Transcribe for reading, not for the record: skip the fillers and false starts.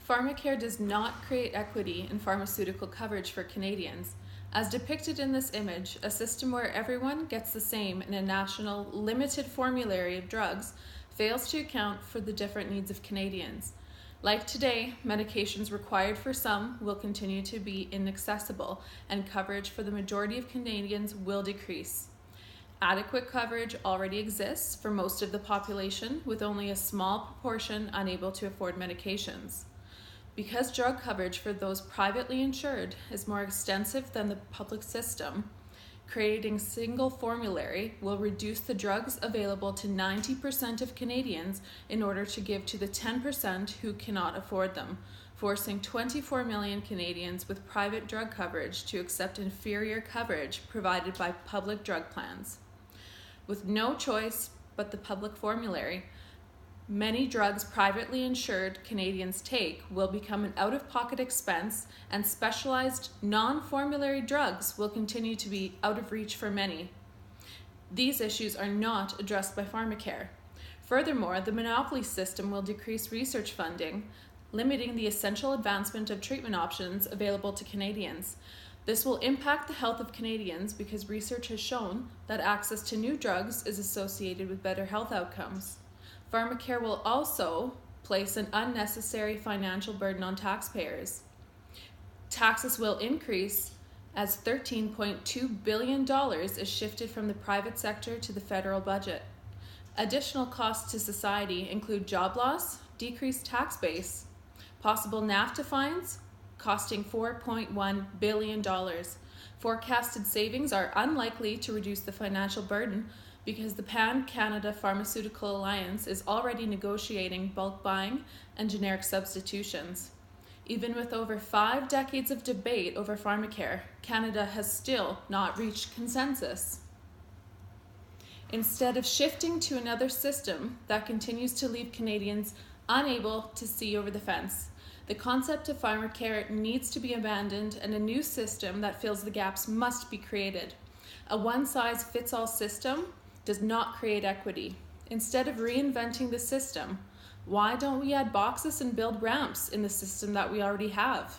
Pharmacare does not create equity in pharmaceutical coverage for Canadians. As depicted in this image, a system where everyone gets the same in a national limited formulary of drugs fails to account for the different needs of Canadians. Like today, medications required for some will continue to be inaccessible, and coverage for the majority of Canadians will decrease. Adequate coverage already exists for most of the population, with only a small proportion unable to afford medications. Because drug coverage for those privately insured is more extensive than the public system, creating single formulary will reduce the drugs available to 90% of Canadians in order to give to the 10% who cannot afford them, forcing 24 million Canadians with private drug coverage to accept inferior coverage provided by public drug plans. With no choice but the public formulary, many drugs privately insured Canadians take will become an out-of-pocket expense, and specialized non-formulary drugs will continue to be out of reach for many. These issues are not addressed by Pharmacare. Furthermore, the monopoly system will decrease research funding, limiting the essential advancement of treatment options available to Canadians. This will impact the health of Canadians because research has shown that access to new drugs is associated with better health outcomes. Pharmacare will also place an unnecessary financial burden on taxpayers. Taxes will increase as $13.2 billion is shifted from the private sector to the federal budget. Additional costs to society include job loss, decreased tax base, possible NAFTA fines costing $4.1 billion. Forecasted savings are unlikely to reduce the financial burden because the Pan-Canada Pharmaceutical Alliance is already negotiating bulk buying and generic substitutions. Even with over 5 decades of debate over Pharmacare, Canada has still not reached consensus. Instead of shifting to another system that continues to leave Canadians unable to see over the fence, the concept of Pharmacare needs to be abandoned and a new system that fills the gaps must be created. A one-size-fits-all system does not create equity. Instead of reinventing the system, why don't we add boxes and build ramps in the system that we already have?